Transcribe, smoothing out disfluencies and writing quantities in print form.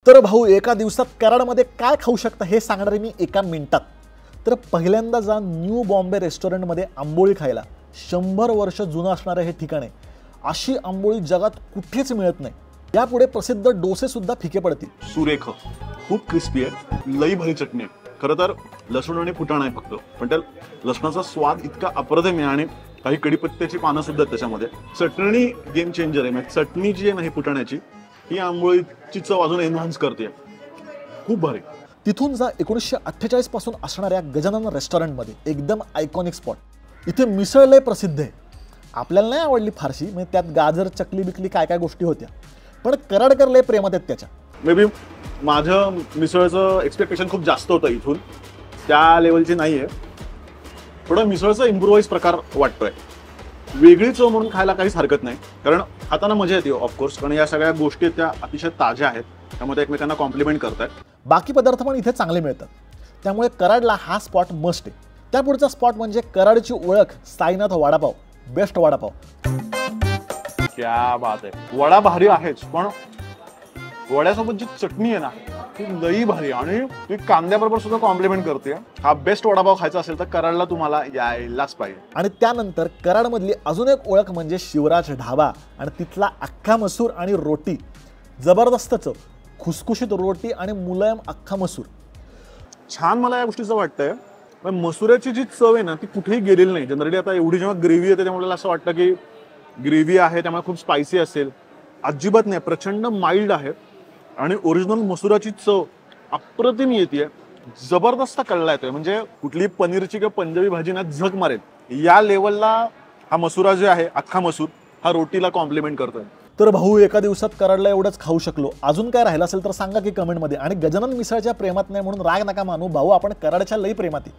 तर भाऊ एका दिवसात कराडमध्ये काय खाऊ शकता हे सांगणार आहे मी एका मिनिटात। तर पहिल्यांदा जा न्यू बॉम्बे रेस्टॉरंटमध्ये आंबोळी खायला। 100 वर्ष जुनं असणारे हे ठिकाण आहे। अशी आंबोळी जगात कुठेच मिळत नाही। यापुढे प्रसिद्ध डोसे सुद्धा फिके पडतील। सुरेख, खूप क्रिस्पी आहे, लई भारी चटणी आहे। खरं तर लसूण आणि फुटाणा आहे फक्त, पण त्या लसणाचा स्वाद इतका अप्रतिम आहे आणि काही कढीपत्त्याची पानं सुद्धा आहेत त्याच्यामध्ये। चटणी गेम चेंजर आहे। म्हणजे चटणी जी आहे ना ही फुटाण्याची, ही आंबोळीची चव अजून एनहान्स करते। खूप भारी। तिथून जा 1948 पासून असणाऱ्या गजानन रेस्टॉरंटमध्ये, एकदम आयकॉनिक स्पॉट। इथे मिसळ लय प्रसिद्ध आहे। आपल्याला नाही आवडली फारशी, म्हणजे त्यात गाजर चकली बिकली काय काय गोष्टी होत्या, पण कराडकर लय प्रेमात आहेत त्याच्या। मे बी माझं मिसळचं एक्सपेक्टेशन खूप जास्त होतं, इथून त्या लेवलची नाही आहे। थोडं मिसळचा इम्प्रोवाइज प्रकार वाटतोय। वेगळी चव म्हणून खायला काहीच हरकत नाही, कारण खाताना मजा येते ऑफकोर्स, कारण या सगळ्या गोष्टी त्या अतिशय ताज्या आहेत, त्यामुळे एकमेकांना कॉम्प्लिमेंट करतात। बाकी पदार्थ पण इथे चांगले मिळतात, त्यामुळे कराडला हा स्पॉट मस्ट आहे। त्या पुढचा स्पॉट म्हणजे कराडची ओळख साईनाथ वडापाव, बेस्ट वडापाव। क्या बात आहे। वडा भारी आहेच, पण वड्यासोबत जी चटणी आहे ना ती लई भारी आणि ती कांद्याबरोबर सुद्धा कॉम्प्लिमेंट करते। हा बेस्ट वडापाव खायचा असेल तर कराडला तुम्हाला यायलाच पाहिजे। आणि त्यानंतर कराडमधली अजून एक ओळख म्हणजे शिवराज ढाबा आणि तिथला अख्खा मसूर आणि रोटी। जबरदस्त चव, खुसखुशीत रोटी आणि मुलायम अख्खा मसूर। छान मला या गोष्टीचं वाटतंय, पण मसुराची जी चव आहे ना ती कुठेही गेलेली नाही। जनरली आता एवढी जेव्हा ग्रेव्ही येते त्यामुळे असं वाटतं की ग्रेव्ही आहे त्यामुळे खूप स्पायसी असेल, अजिबात नाही। प्रचंड माइल्ड आहे आणि ओरिजिनल मसुराची चव अप्रतिम येते। जबरदस्त कळला येतोय, म्हणजे कुठली पनीरची किंवा पंजाबी भाजी ना झक मारेल या लेवलला हा मसुरा जे आहे, अख्खा मसूर, हा रोटीला कॉम्प्लिमेंट करतोय। तर भाऊ एका दिवसात कराडला एवढंच खाऊ शकलो। अजून काय राहिलं असेल तर सांगा की कमेंटमध्ये। आणि गजानन मिसळच्या प्रेमात नाही म्हणून राग नका मानू भाऊ, आपण कराडच्या लई प्रेमात आहे।